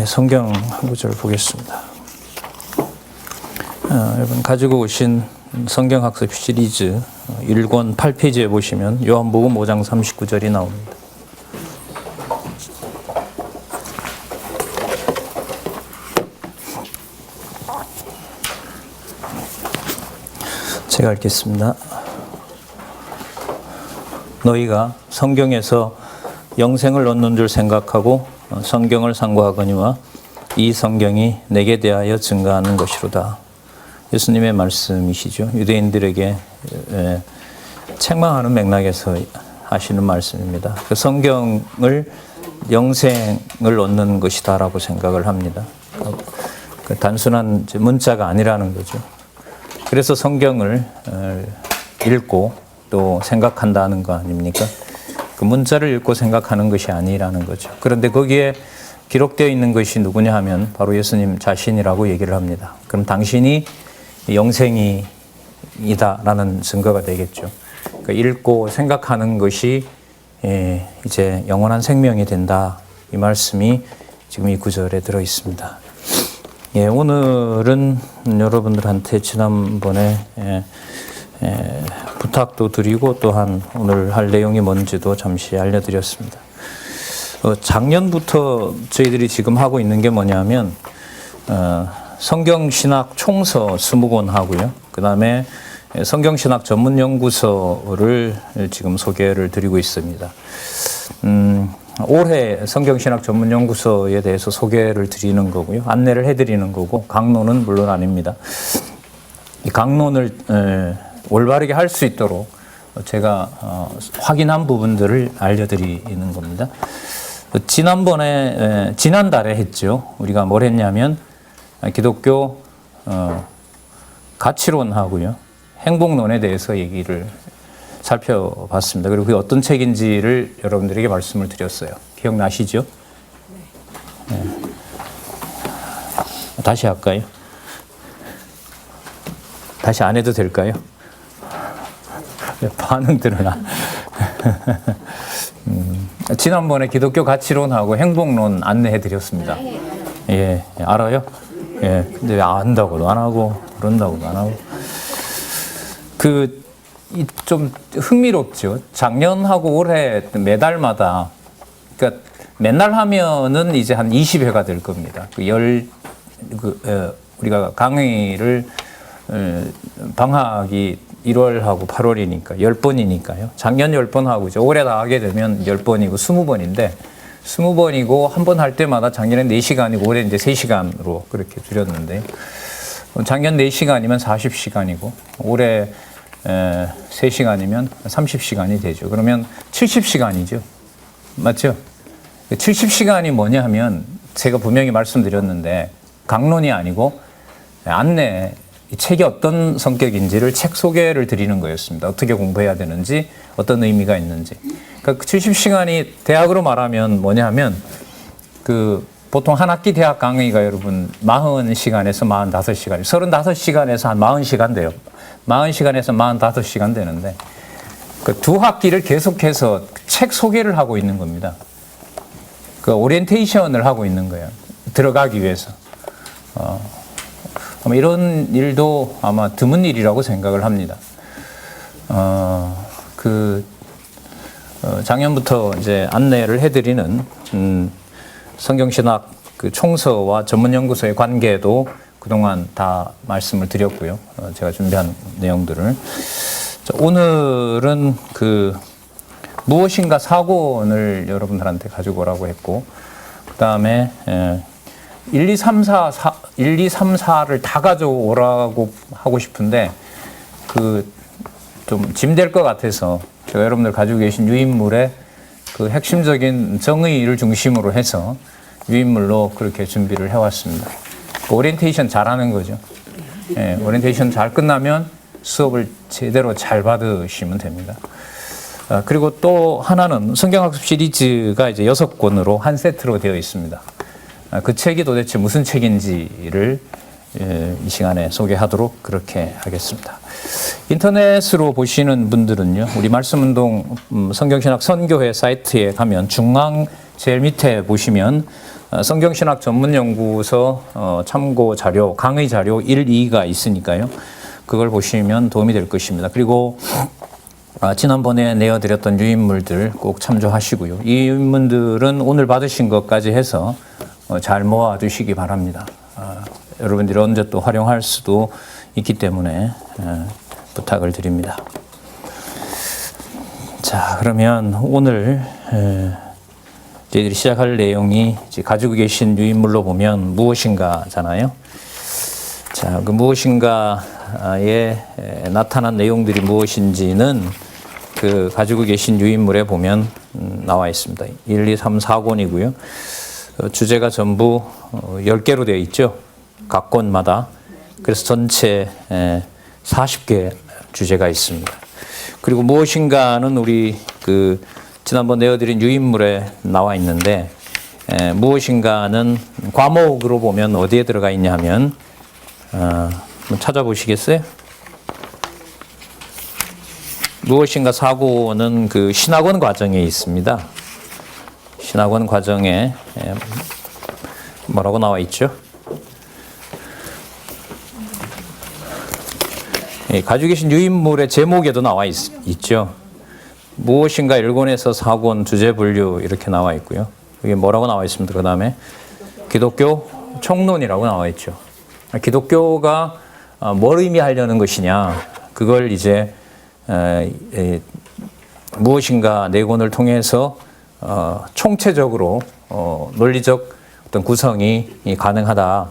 성경 한 구절 보겠습니다. 여러분 가지고 오신 성경학습 시리즈 1권 8페이지에 보시면 요한복음 5장 39절이 나옵니다. 제가 읽겠습니다. 너희가 성경에서 영생을 얻는 줄 생각하고 성경을 상고하거니와 이 성경이 내게 대하여 증거하는 것이로다. 예수님의 말씀이시죠. 유대인들에게 책망하는 맥락에서 하시는 말씀입니다. 그 성경을 영생을 얻는 것이다라고 생각을 합니다. 그 단순한 문자가 아니라는 거죠. 그래서 성경을 읽고 또 생각한다는 거 아닙니까? 그 문자를 읽고 생각하는 것이 아니라는 거죠. 그런데 거기에 기록되어 있는 것이 누구냐 하면 바로 예수님 자신이라고 얘기를 합니다. 그럼 당신이 영생이다라는 증거가 되겠죠. 그러니까 읽고 생각하는 것이 이제 영원한 생명이 된다. 이 말씀이 지금 이 구절에 들어 있습니다. 오늘은 여러분들한테 지난번에 부탁도 드리고 또한 오늘 할 내용이 뭔지도 잠시 알려드렸습니다. 작년부터 저희들이 지금 하고 있는 게 뭐냐면 성경신학 총서 20권 하고요. 그 다음에 성경신학 전문연구소를 지금 소개를 드리고 있습니다. 올해 성경신학 전문연구소에 대해서 소개를 드리는 거고요. 안내를 해드리는 거고 강론은 물론 아닙니다. 이 강론을 올바르게 할 수 있도록 제가 확인한 부분들을 알려드리는 겁니다. 지난달에 했죠. 우리가 뭘 했냐면 기독교 가치론하고요. 행복론에 대해서 얘기를 살펴봤습니다. 그리고 그게 어떤 책인지를 여러분들에게 말씀을 드렸어요. 기억나시죠? 네. 다시 할까요? 다시 안 해도 될까요? 반응들은 지난번에 기독교 가치론하고 행복론 안내해 드렸습니다. 예, 알아요? 예, 근데 안다고도 안 하고 그런다고도 안 하고 좀 흥미롭죠. 작년하고 올해 매달마다 그러니까 맨날 하면은 이제 한 20회가 될 겁니다. 우리가 강의를 방학이 1월하고 8월이니까 10번이니까요. 작년 10번 하고 이제 올해 다 하게 되면 10번이고 20번인데 20번이고 한 번 할 때마다 작년에 4시간이고 올해 이제 3시간으로 그렇게 줄였는데 작년 4시간이면 40시간이고 올해 3시간이면 30시간이 되죠. 그러면 70시간이죠. 맞죠? 70시간이 뭐냐 하면 제가 분명히 말씀드렸는데 강론이 아니고 안내 이 책이 어떤 성격인지를 책 소개를 드리는 거였습니다. 어떻게 공부해야 되는지, 어떤 의미가 있는지. 그러니까 70시간이 대학으로 말하면 뭐냐 하면 보통 한 학기 대학 강의가 여러분 40시간에서 45시간, 35시간에서 한 40시간 돼요. 40시간에서 45시간 되는데 그 두 학기를 계속해서 책 소개를 하고 있는 겁니다. 그 오리엔테이션을 하고 있는 거예요. 들어가기 위해서. 아마 이런 일도 아마 드문 일이라고 생각을 합니다. 작년부터 이제 안내를 해드리는 성경신학 총서와 전문연구소의 관계도 그동안 다 말씀을 드렸고요. 제가 준비한 내용들을. 오늘은 무엇인가 사고를 여러분들한테 가지고 오라고 했고, 그 다음에 1, 2, 3, 4를 다 가져오라고 하고 싶은데 좀 짐될 것 같아서 제가 여러분들 가지고 계신 유인물의 핵심적인 정의를 중심으로 해서 유인물로 그렇게 준비를 해왔습니다. 오리엔테이션 잘하는 거죠. 예, 오리엔테이션 잘 끝나면 수업을 제대로 잘 받으시면 됩니다. 그리고 또 하나는 성경학습 시리즈가 이제 6권으로 한 세트로 되어 있습니다. 그 책이 도대체 무슨 책인지를 이 시간에 소개하도록 그렇게 하겠습니다. 인터넷으로 보시는 분들은요, 우리 말씀운동 성경신학 선교회 사이트에 가면 중앙 제일 밑에 보시면 성경신학 전문연구소 참고 자료, 강의 자료 1, 2가 있으니까요. 그걸 보시면 도움이 될 것입니다. 그리고 지난번에 내어드렸던 유인물들 꼭 참조하시고요. 이 유인물들은 오늘 받으신 것까지 해서 잘 모아두시기 바랍니다. 여러분들이 언제 또 활용할 수도 있기 때문에 부탁을 드립니다. 자, 그러면 오늘 저희들이 시작할 내용이 가지고 계신 유인물로 보면 무엇인가잖아요. 자, 그 무엇인가에 나타난 내용들이 무엇인지는 그 가지고 계신 유인물에 보면 나와 있습니다. 1, 2, 3, 4권이고요. 주제가 전부 10개로 되어 있죠. 각 권마다. 그래서 전체 40개 주제가 있습니다. 그리고 무엇인가는 우리 그 지난번 내어드린 유인물에 나와 있는데 무엇인가는 과목으로 보면 어디에 들어가 있냐 하면 한번 찾아보시겠어요? 무엇인가 사고는 그 신학원 과정에 있습니다. 신학원 과정에 뭐라고 나와 있죠? 가지고 계신 유인물의 제목에도 나와 있죠. 무엇인가 1권에서 4권 주제 분류 이렇게 나와 있고요. 이게 뭐라고 나와 있습니다. 그 다음에 기독교 총론이라고 나와 있죠. 기독교가 뭘 의미하려는 것이냐, 그걸 이제 무엇인가 4권을 통해서 총체적으로 논리적 어떤 구성이 가능하다.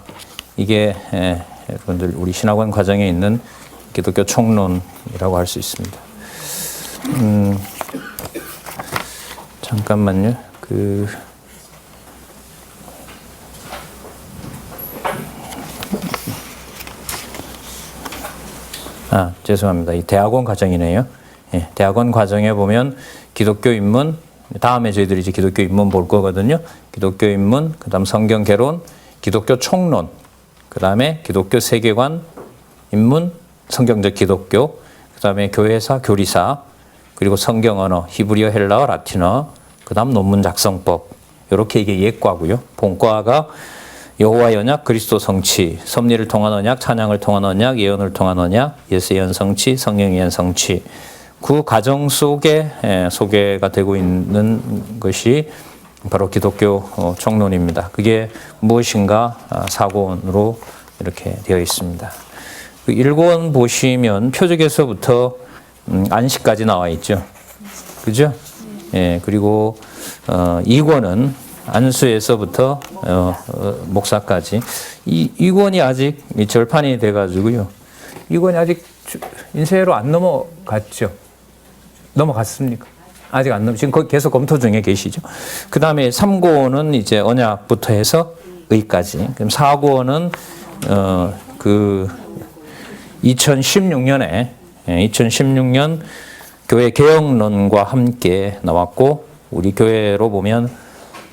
이게 여러분들 우리 신학원 과정에 있는 기독교 총론이라고 할 수 있습니다. 잠깐만요. 죄송합니다. 이 대학원 과정이네요. 예, 대학원 과정에 보면 기독교 입문, 다음에 저희들이 이제 기독교 입문 볼 거거든요. 기독교 입문, 그 다음 성경 개론, 기독교 총론, 그 다음에 기독교 세계관 입문, 성경적 기독교, 그 다음에 교회사, 교리사, 그리고 성경 언어, 히브리어, 헬라어, 라틴어, 그 다음 논문 작성법. 이렇게 이게 예과고요. 본과가 여호와의 언약, 그리스도 성취, 섭리를 통한 언약, 찬양을 통한 언약, 예언을 통한 언약, 예수 예언 성취, 성령 예언 성취. 그 과정 속에 소개가 되고 있는 것이 바로 기독교 총론입니다. 그게 무엇인가 4권으로 이렇게 되어 있습니다. 그 1권 보시면 표적에서부터 안식까지 나와 있죠. 그죠? 예, 그리고 2권은 안수에서부터 목사까지. 이 권이 아직 절판이 돼가지고요. 이 권이 아직 인쇄로 안 넘어갔죠. 넘어갔습니까? 아직 안 넘어. 지금 계속 검토 중에 계시죠. 그 다음에 3권은 이제 언약부터 해서 의까지. 그럼 4권은 그 2016년에 2016년 교회 개혁론과 함께 나왔고, 우리 교회로 보면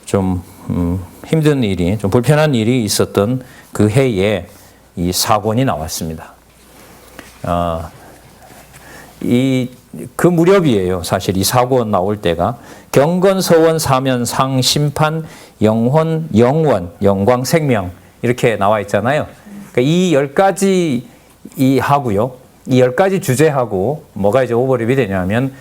좀 힘든 일이, 좀 불편한 일이 있었던 그 해에 이 4권이 나왔습니다. 그 무렵이에요. 사실 이 4권 나올 때가 경건, 서원, 사면, 상, 심판, 영혼, 영원, 영광, 생명 이렇게 나와 있잖아요. 그러니까 이 10가지 이 하고요. 이 10가지 주제하고 뭐가 이제 오버랩이 되냐면,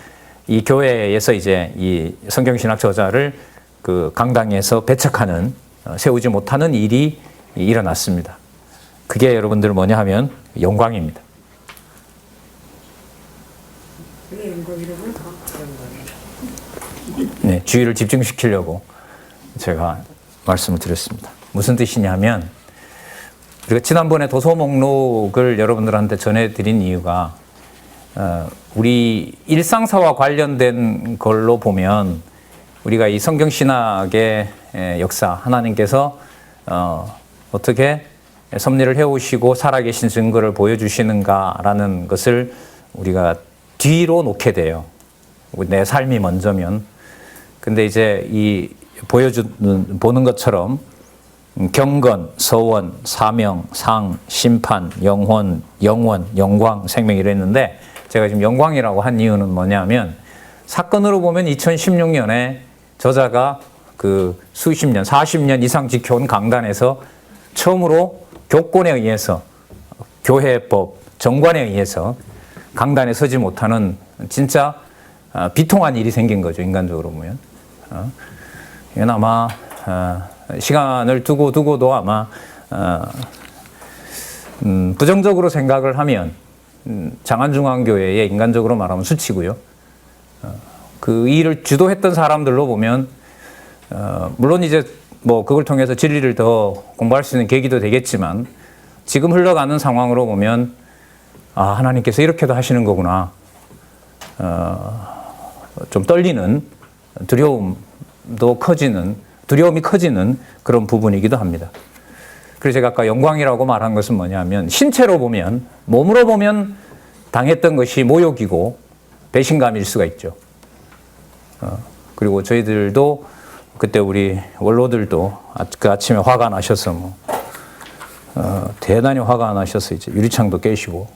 이 교회에서 이제 이 성경신학 저자를 그 강당에서 배척하는, 세우지 못하는 일이 일어났습니다. 그게 여러분들 뭐냐 하면 영광입니다. 네, 주의를 집중시키려고 제가 말씀을 드렸습니다. 무슨 뜻이냐면, 우리가 지난번에 도서 목록을 여러분들한테 전해드린 이유가 우리 일상사와 관련된 걸로 보면 우리가 이 성경신학의 역사, 하나님께서 어떻게 섭리를 해오시고 살아계신 증거를 보여주시는가라는 것을 우리가 뒤로 놓게 돼요. 내 삶이 먼저면. 근데 이제 이 보는 것처럼 경건, 서원, 사명, 상, 심판, 영혼, 영원, 영광, 생명 이랬는데, 제가 지금 영광이라고 한 이유는 뭐냐면, 사건으로 보면 2016년에 저자가 그 수십 년, 40년 이상 지켜온 강단에서 처음으로 교권에 의해서 교회법, 정관에 의해서 강단에 서지 못하는 진짜 비통한 일이 생긴 거죠. 인간적으로 보면. 이건 아마 시간을 두고도 아마 부정적으로 생각을 하면 장안중앙교회의 인간적으로 말하면 수치고요. 그 일을 주도했던 사람들로 보면 물론 이제 뭐 그걸 통해서 진리를 더 공부할 수 있는 계기도 되겠지만 지금 흘러가는 상황으로 보면 아, 하나님께서 이렇게도 하시는 거구나. 좀 떨리는 두려움이 커지는 그런 부분이기도 합니다. 그래서 제가 아까 영광이라고 말한 것은 뭐냐면 신체로 보면, 몸으로 보면 당했던 것이 모욕이고 배신감일 수가 있죠. 그리고 저희들도 그때 우리 원로들도 그 아침에 화가 나셔서 대단히 화가 나셔서 이제 유리창도 깨시고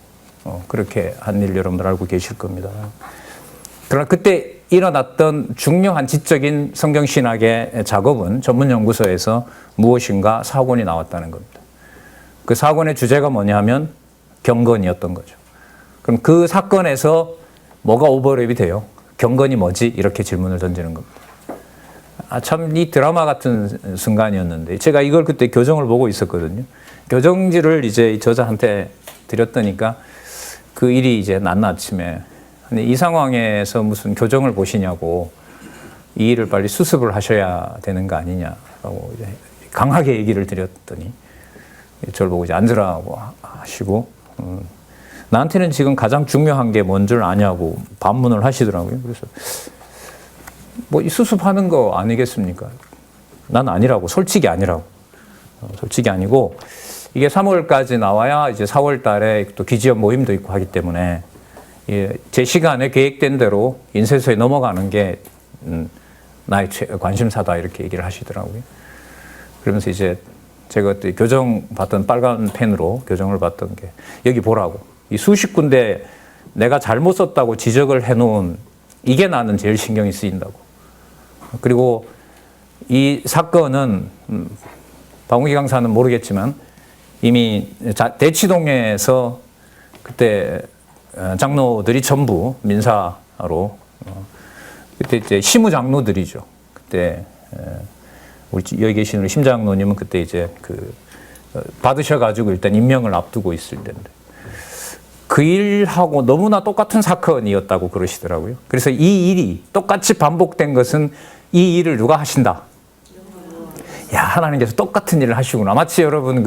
그렇게 한 일 여러분들 알고 계실 겁니다. 그러나 그때 일어났던 중요한 지적인 성경신학의 작업은 전문연구소에서 무엇인가 사건이 나왔다는 겁니다. 그 사건의 주제가 뭐냐면 경건이었던 거죠. 그럼 그 사건에서 뭐가 오버랩이 돼요? 경건이 뭐지? 이렇게 질문을 던지는 겁니다. 참 이 드라마 같은 순간이었는데 제가 이걸 그때 교정을 보고 있었거든요. 교정지를 이제 이 저자한테 드렸더니까 그 일이 이제 낱낱침에 근데 이 상황에서 무슨 교정을 보시냐고 이 일을 빨리 수습을 하셔야 되는 거 아니냐라고 이제 강하게 얘기를 드렸더니 저를 보고 이제 앉으라고 하시고 나한테는 지금 가장 중요한 게 뭔 줄 아냐고 반문을 하시더라고요. 그래서 뭐 이 수습하는 거 아니겠습니까? 난 아니라고, 솔직히 아니라고. 솔직히 아니고 이게 3월까지 나와야 이제 4월 달에 또 기지연 모임도 있고 하기 때문에 제 시간에 계획된 대로 인쇄소에 넘어가는 게 나의 관심사다 이렇게 얘기를 하시더라고요. 그러면서 이제 제가 그때 교정 받던 빨간 펜으로 교정을 받던 게 여기 보라고. 이 수십 군데 내가 잘못 썼다고 지적을 해놓은 이게 나는 제일 신경이 쓰인다고. 그리고 이 사건은 박웅기 강사는 모르겠지만 이미 대치동에서 그때 장로들이 전부 민사로 그때 이제 시무 장로들이죠. 그때 우리 여기 계신 우리 심장로님은 그때 이제 그 받으셔가지고 일단 임명을 앞두고 있을 텐데 그 일하고 너무나 똑같은 사건이었다고 그러시더라고요. 그래서 이 일이 똑같이 반복된 것은 이 일을 누가 하신다? 야, 하나님께서 똑같은 일을 하시구나. 마치 여러분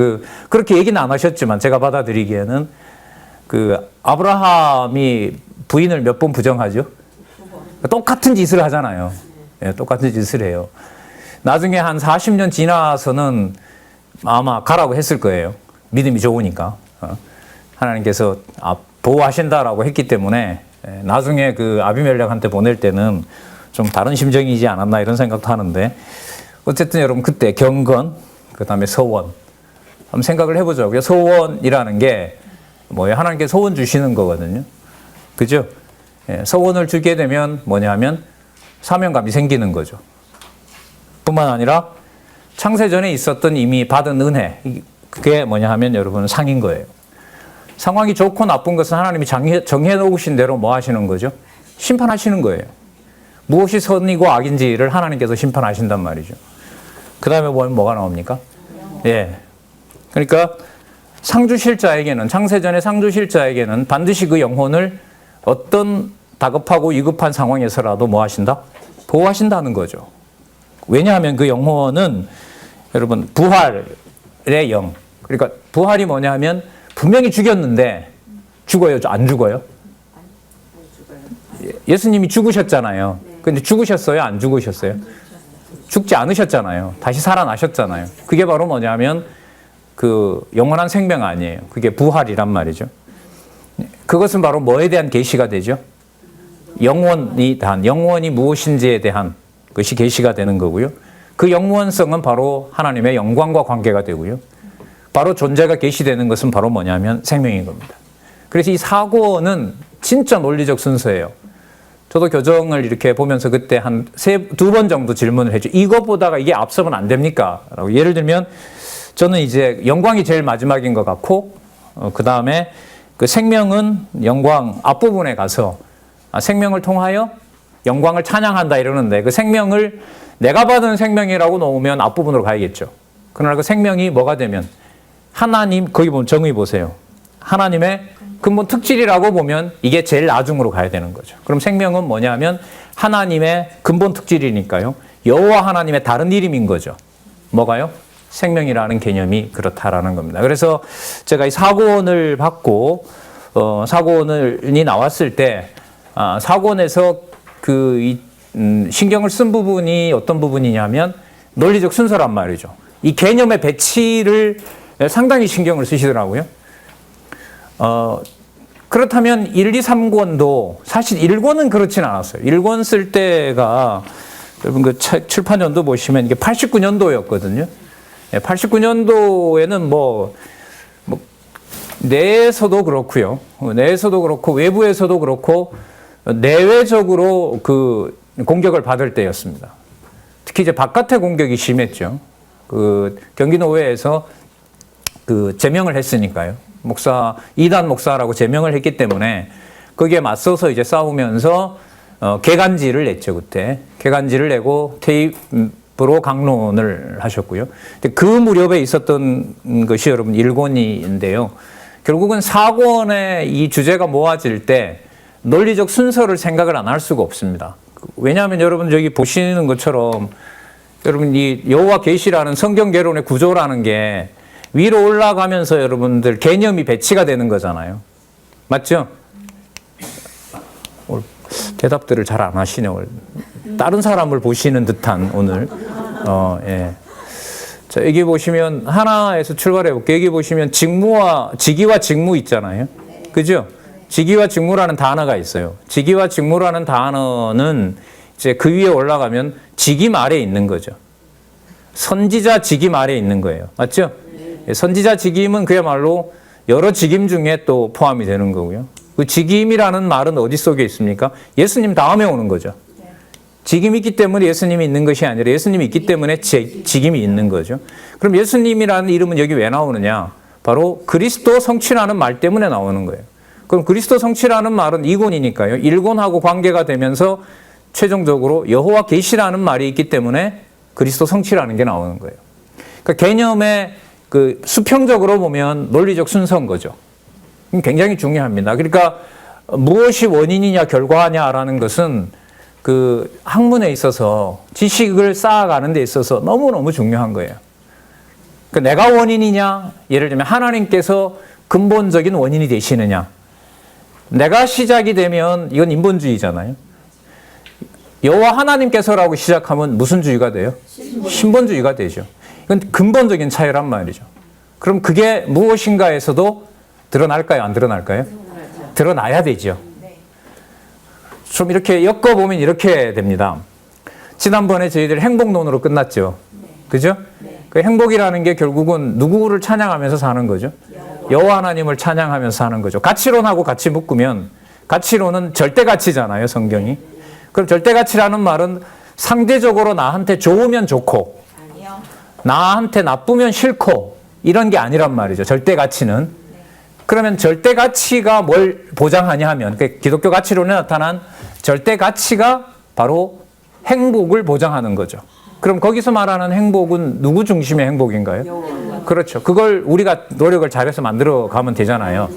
그렇게 얘기는 안 하셨지만 제가 받아들이기에는 그 아브라함이 부인을 몇 번 부정하죠? 똑같은 짓을 하잖아요. 네, 똑같은 짓을 해요. 나중에 한 40년 지나서는 아마 가라고 했을 거예요. 믿음이 좋으니까. 하나님께서 보호하신다라고 했기 때문에 나중에 그 아비멜렉한테 보낼 때는 좀 다른 심정이지 않았나 이런 생각도 하는데 어쨌든 여러분 그때 경건, 그 다음에 서원 한번 생각을 해보자고요. 서원이라는 게 뭐예요? 하나님께 서원 주시는 거거든요. 그죠? 서원을 주게 되면 뭐냐면 사명감이 생기는 거죠. 뿐만 아니라 창세전에 있었던 이미 받은 은혜, 그게 뭐냐 하면 여러분 상인 거예요. 상황이 좋고 나쁜 것은 하나님이 정해 놓으신 대로 뭐 하시는 거죠? 심판하시는 거예요. 무엇이 선이고 악인지를 하나님께서 심판하신단 말이죠. 그 다음에 뭐가 나옵니까? 예. 그러니까 상 주실 자에게는, 창세전에 상 주실 자에게는 반드시 그 영혼을 어떤 다급하고 위급한 상황에서라도 뭐 하신다? 보호하신다는 거죠. 왜냐하면 그 영혼은 여러분 부활의 영. 그러니까 부활이 뭐냐 하면 분명히 죽였는데 죽어요? 안 죽어요? 예수님이 죽으셨잖아요. 근데 죽으셨어요? 안 죽으셨어요? 죽지 않으셨잖아요. 다시 살아나셨잖아요. 그게 바로 뭐냐면 그 영원한 생명 아니에요. 그게 부활이란 말이죠. 그것은 바로 뭐에 대한 계시가 되죠? 영원이 무엇인지에 대한 것이 계시가 되는 거고요. 그 영원성은 바로 하나님의 영광과 관계가 되고요. 바로 존재가 계시되는 것은 바로 뭐냐면 생명인 겁니다. 그래서 이 사고는 진짜 논리적 순서예요. 저도 교정을 이렇게 보면서 그때 한 두 번 정도 질문을 했죠. 이것보다가 이게 앞서면 안 됩니까? 라고. 예를 들면 저는 이제 영광이 제일 마지막인 것 같고, 그 다음에 그 생명은 영광 앞부분에 가서 생명을 통하여 영광을 찬양한다 이러는데, 그 생명을 내가 받은 생명이라고 놓으면 앞부분으로 가야겠죠. 그러나 그 생명이 뭐가 되면 하나님, 거기 보면 정의 보세요. 하나님의 근본 특질이라고 보면 이게 제일 나중으로 가야 되는 거죠. 그럼 생명은 뭐냐면 하나님의 근본 특질이니까요. 여호와 하나님의 다른 이름인 거죠. 뭐가요? 생명이라는 개념이 그렇다라는 겁니다. 그래서 제가 이 사고원을 받고 사고원이 나왔을 때 사고원에서 신경을 쓴 부분이 어떤 부분이냐면 논리적 순서란 말이죠. 이 개념의 배치를 상당히 신경을 쓰시더라고요. 그렇다면 1, 2, 3권도 사실 1권은 그렇진 않았어요. 1권 쓸 때가 여러분 그 출판연도 보시면 이게 89년도였거든요. 89년도에는 뭐 내에서도 그렇고요. 내에서도 그렇고 외부에서도 그렇고 내외적으로 그 공격을 받을 때였습니다. 특히 이제 바깥의 공격이 심했죠. 그 경기노회에서 그 제명을 했으니까요. 이단 목사라고 제명을 했기 때문에 거기에 맞서서 이제 싸우면서 개간지를 냈죠, 그때. 개간지를 내고 테이프로 강론을 하셨고요. 그 무렵에 있었던 것이 여러분 1권인데요. 결국은 4권의 이 주제가 모아질 때 논리적 순서를 생각을 안 할 수가 없습니다. 왜냐하면 여러분 여기 보시는 것처럼 여러분 이 여호와 계시라는 성경 개론의 구조라는 게 위로 올라가면서 여러분들 개념이 배치가 되는 거잖아요. 맞죠? 대답들을 잘 안 하시네. 다른 사람을 보시는 듯한 오늘. 예. 자, 여기 보시면 하나에서 출발해 볼게요. 여기 보시면 직기와 직무 있잖아요. 그죠? 직위와 직무라는 단어가 있어요. 직위와 직무라는 단어는 이제 그 위에 올라가면 직임 아래에 있는 거죠. 선지자 직임 아래에 있는 거예요. 맞죠? 선지자 직임은 그야말로 여러 직임 중에 또 포함이 되는 거고요. 그 직임이라는 말은 어디 속에 있습니까? 예수님 다음에 오는 거죠. 직임이 있기 때문에 예수님이 있는 것이 아니라 예수님이 있기 때문에 직임이 있는 거죠. 그럼 예수님이라는 이름은 여기 왜 나오느냐? 바로 그리스도 성취라는 말 때문에 나오는 거예요. 그럼 그리스도 성취라는 말은 2권이니까요. 1권하고 관계가 되면서 최종적으로 여호와 계시라는 말이 있기 때문에 그리스도 성취라는 게 나오는 거예요. 그러니까 개념의 그 수평적으로 보면 논리적 순서인 거죠. 굉장히 중요합니다. 그러니까 무엇이 원인이냐 결과냐라는 것은 그 학문에 있어서 지식을 쌓아가는 데 있어서 너무너무 중요한 거예요. 그러니까 내가 원인이냐, 예를 들면 하나님께서 근본적인 원인이 되시느냐. 내가 시작이 되면 이건 인본주의잖아요. 여호와 하나님께서라고 시작하면 무슨 주의가 돼요? 신본주의가 되죠. 이건 근본적인 차이란 말이죠. 그럼 그게 무엇인가에서도 드러날까요? 안 드러날까요? 드러나야 되죠. 좀 이렇게 엮어보면 이렇게 됩니다. 지난번에 저희들 행복론으로 끝났죠. 그죠? 그 행복이라는 게 결국은 누구를 찬양하면서 사는 거죠? 여호와 하나님을 찬양하면서 사는 거죠. 가치론하고 같이 묶으면 가치론은 절대가치잖아요, 성경이. 그럼 절대가치라는 말은 상대적으로 나한테 좋으면 좋고 나한테 나쁘면 싫고 이런 게 아니란 말이죠. 절대가치는. 그러면 절대가치가 뭘 보장하냐 하면 기독교 가치론에 나타난 절대가치가 바로 행복을 보장하는 거죠. 그럼 거기서 말하는 행복은 누구 중심의 행복인가요? 그렇죠. 그걸 우리가 노력을 잘해서 만들어 가면 되잖아요.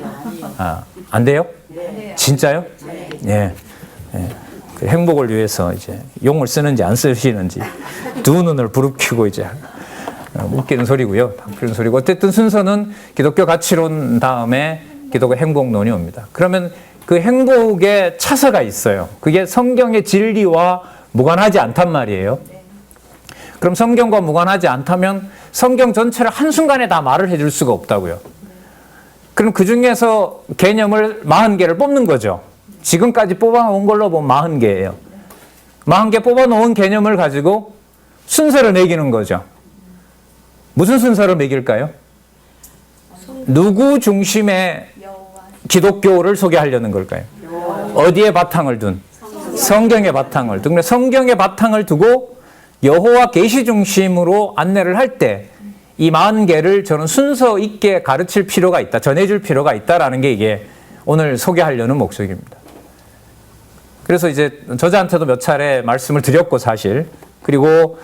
안 돼요? 진짜요? 예. 그 행복을 위해서 이제 용을 쓰는지 안 쓰시는지 두 눈을 부릅뜨고 이제 웃기는 소리고요. 그런 소리고 어쨌든 순서는 기독교 가치론 다음에 기독교 행복론이 옵니다. 그러면 그 행복의 차서가 있어요. 그게 성경의 진리와 무관하지 않단 말이에요. 그럼 성경과 무관하지 않다면 성경 전체를 한순간에 다 말을 해줄 수가 없다고요. 그럼 그 중에서 개념을 40개를 뽑는 거죠. 지금까지 뽑아온 걸로 보면 40개예요. 40개 뽑아놓은 개념을 가지고 순서를 매기는 거죠. 무슨 순서를 매길까요? 누구 중심의 기독교를 소개하려는 걸까요? 어디에 바탕을 둔? 성경의 바탕을 두고, 성경의 바탕을 두고 여호와 계시 중심으로 안내를 할 때 이 40개를 저는 순서 있게 가르칠 필요가 있다, 전해줄 필요가 있다라는 게 이게 오늘 소개하려는 목적입니다. 그래서 이제 저자한테도 몇 차례 말씀을 드렸고 사실, 그리고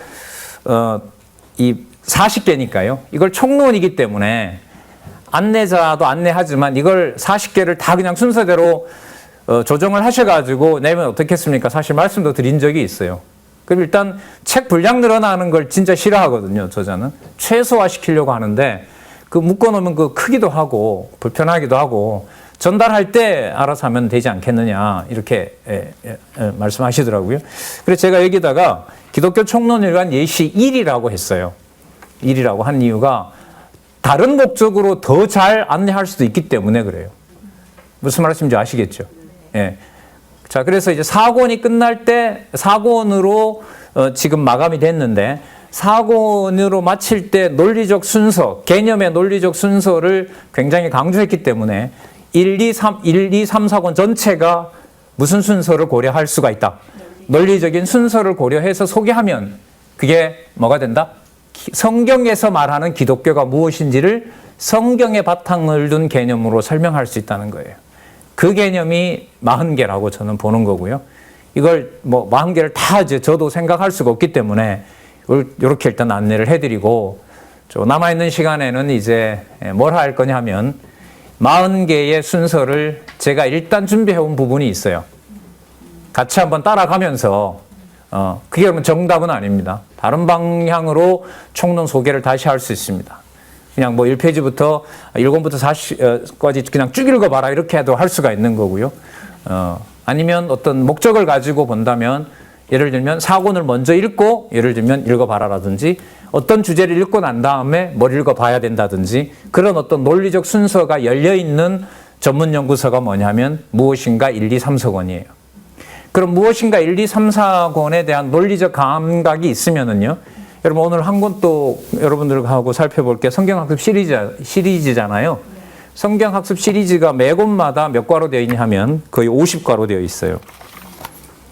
이 40개니까요. 이걸 총론이기 때문에 안내자도 안내하지만 이걸 40개를 다 그냥 순서대로 조정을 하셔가지고 내면 어떻겠습니까? 사실 말씀도 드린 적이 있어요. 그럼 일단 책 분량 늘어나는 걸 진짜 싫어하거든요, 저자는. 최소화시키려고 하는데 그 묶어놓으면 그 크기도 하고 불편하기도 하고 전달할 때 알아서 하면 되지 않겠느냐 이렇게 말씀하시더라고요. 그래서 제가 여기다가 기독교 총론일관 예시 1이라고 했어요. 1이라고 한 이유가 다른 목적으로 더 잘 안내할 수도 있기 때문에 그래요. 무슨 말씀인지 아시겠죠? 예. 자, 그래서 이제 4권이 끝날 때 4권으로 지금 마감이 됐는데 4권으로 마칠 때 논리적 순서, 개념의 논리적 순서를 굉장히 강조했기 때문에 1, 2, 3, 4권 전체가 무슨 순서를 고려할 수가 있다. 논리적인 순서를 고려해서 소개하면 그게 뭐가 된다? 성경에서 말하는 기독교가 무엇인지를 성경의 바탕을 둔 개념으로 설명할 수 있다는 거예요. 그 개념이 40개라고 저는 보는 거고요. 이걸 뭐 40개를 다 이제 저도 생각할 수가 없기 때문에 이렇게 일단 안내를 해드리고, 남아있는 시간에는 이제 뭘 할 거냐 하면 40개의 순서를 제가 일단 준비해온 부분이 있어요. 같이 한번 따라가면서 그게 그러면 정답은 아닙니다. 다른 방향으로 총론 소개를 다시 할 수 있습니다. 그냥 뭐 1페이지부터 1권부터 40까지 그냥 쭉 읽어봐라 이렇게 해도 할 수가 있는 거고요. 아니면 어떤 목적을 가지고 본다면 예를 들면 4권을 먼저 읽고 예를 들면 읽어봐라라든지 어떤 주제를 읽고 난 다음에 뭘 읽어봐야 된다든지 그런 어떤 논리적 순서가 열려있는 전문 연구서가 뭐냐면 무엇인가 1, 2, 3, 4권이에요. 그럼 무엇인가 1, 2, 3, 4권에 대한 논리적 감각이 있으면은요. 여러분 오늘 한 권 또 여러분들하고 살펴볼 게 성경학습 시리즈잖아요. 성경학습 시리즈가 매 권마다 몇 과로 되어 있냐 하면 거의 50과로 되어 있어요.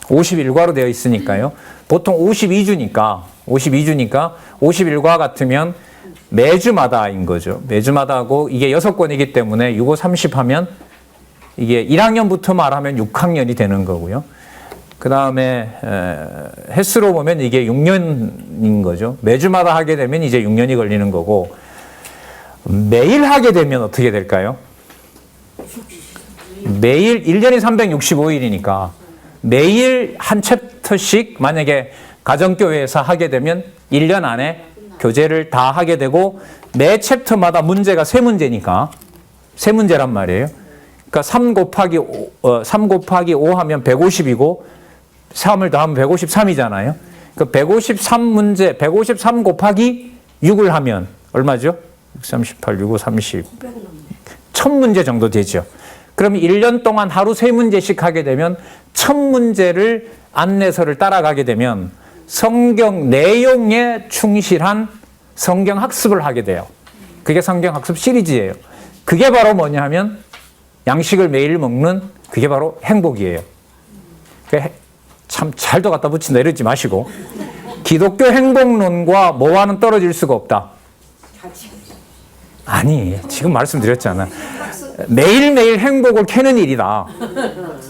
51과로 되어 있으니까요. 보통 52주니까 51과 같으면 매주마다인 거죠. 매주마다 하고 이게 6권이기 때문에 6, 5, 30 하면 이게 1학년부터 말하면 6학년이 되는 거고요. 그 다음에 횟수로 보면 이게 6년인 거죠. 매주마다 하게 되면 이제 6년이 걸리는 거고 매일 하게 되면 어떻게 될까요? 매일 1년이 365일이니까 매일 한 챕터씩 만약에 가정교회에서 하게 되면 1년 안에 교재를 다 하게 되고 매 챕터마다 문제가 3문제니까 3문제란 말이에요. 그러니까 3 곱하기 5 하면 150이고 3을 더하면 153이잖아요. 그 153문제, 153 곱하기 6을 하면 얼마죠? 638, 6, 5, 30. 1000문제 정도 되죠. 그럼 1년 동안 하루 3문제씩 하게 되면 1000문제를 안내서를 따라가게 되면 성경 내용에 충실한 성경 학습을 하게 돼요. 그게 성경 학습 시리즈예요. 그게 바로 뭐냐 하면 양식을 매일 먹는 그게 바로 행복이에요. 참 잘도 갖다 붙인다 이러지 마시고 기독교 행복론과 뭐와는 떨어질 수가 없다. 아니 지금 말씀드렸잖아. 매일매일 행복을 캐는 일이다.